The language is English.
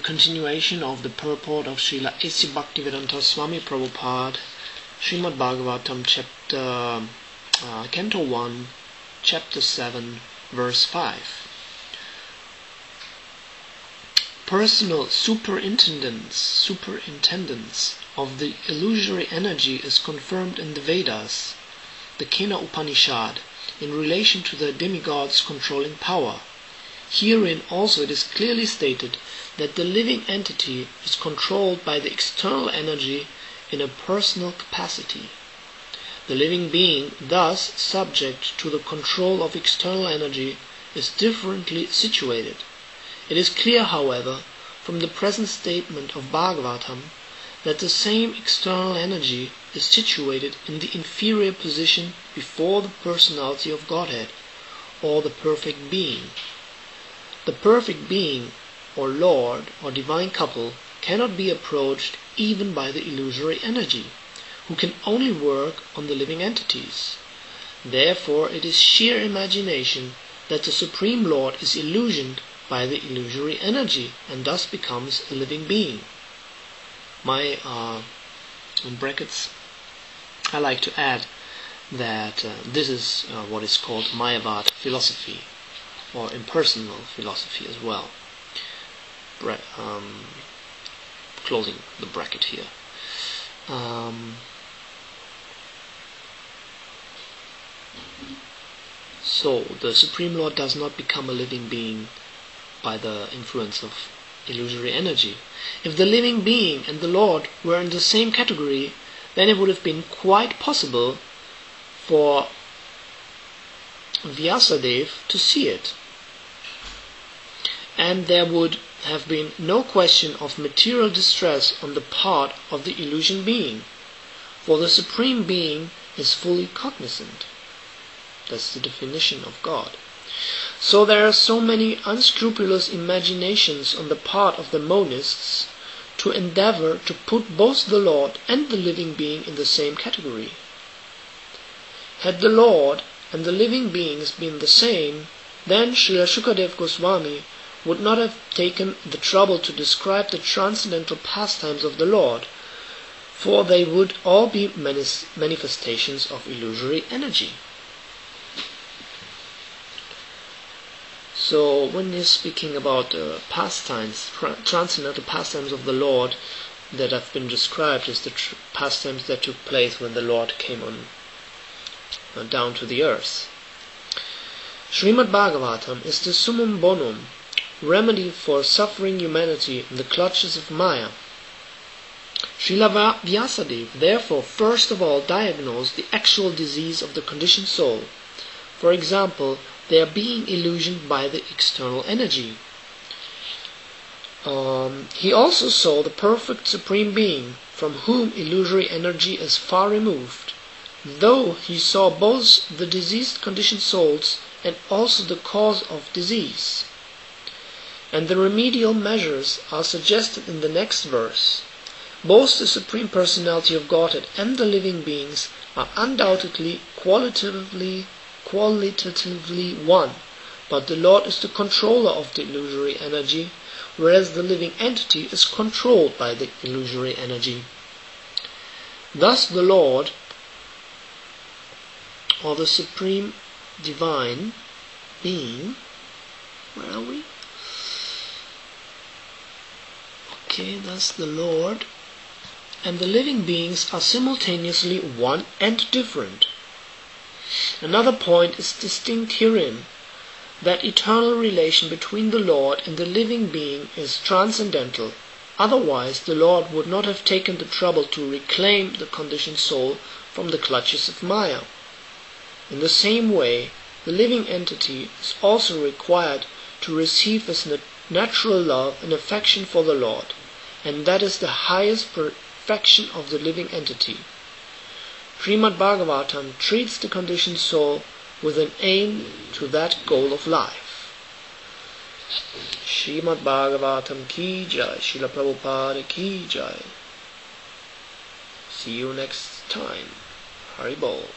continuation of the purport of Srila A.C. Bhaktivedanta Swami Prabhupad, Srimad Bhagavatam, Canto 1, Chapter 7, Verse 5. Personal superintendence of the illusory energy is confirmed in the Vedas, the Kena Upanishad, in relation to the demigod's controlling power. Herein also it is clearly stated that the living entity is controlled by the external energy in a personal capacity. The living being, thus subject to the control of external energy, is differently situated. It is clear, however, from the present statement of Bhagavatam, that the same external energy is situated in the inferior position before the personality of Godhead, or the perfect being. The perfect being, or Lord, or divine couple, cannot be approached even by the illusory energy, who can only work on the living entities. Therefore it is sheer imagination that the Supreme Lord is illusioned by the illusory energy, and thus becomes a living being. In brackets, I like to add that this is what is called Mayavad philosophy, or impersonal philosophy as well. Closing the bracket here. So the Supreme Lord does not become a living being by the influence of illusory energy. If the living being and the Lord were in the same category, then it would have been quite possible for Vyasadeva to see it. And there would have been no question of material distress on the part of the illusion being, for the Supreme Being is fully cognizant. That's the definition of God. So there are so many unscrupulous imaginations on the part of the monists to endeavor to put both the Lord and the living being in the same category. Had the Lord and the living beings been the same, then Srila Shukadev Goswami would not have taken the trouble to describe the transcendental pastimes of the Lord, for they would all be manifestations of illusory energy. So when he's speaking about pastimes, transcendental pastimes of the Lord that have been described as the pastimes that took place when the Lord came down to the earth. Srimad Bhagavatam is the summum bonum, remedy for suffering humanity in the clutches of Maya. Srila Vyasadeva therefore first of all diagnosed the actual disease of the conditioned soul, for example, their being illusioned by the external energy. He also saw the perfect Supreme Being, from whom illusory energy is far removed, though he saw both the diseased conditioned souls and also the cause of disease. And the remedial measures are suggested in the next verse. Both the Supreme Personality of Godhead and the living beings are undoubtedly qualitatively one, but the Lord is the controller of the illusory energy, whereas the living entity is controlled by the illusory energy. Thus the Lord, or the Supreme Divine Being, where are we? Okay, thus the Lord and the living beings are simultaneously one and different. Another point is distinct herein, that eternal relation between the Lord and the living being is transcendental, otherwise the Lord would not have taken the trouble to reclaim the conditioned soul from the clutches of Maya. In the same way, the living entity is also required to receive as natural love and affection for the Lord, and that is the highest perfection of the living entity. Srimad Bhagavatam treats the conditioned soul with an aim to that goal of life. Srimad Bhagavatam ki jai, Srila Prabhupada ki jai. See you next time. Hari Bol.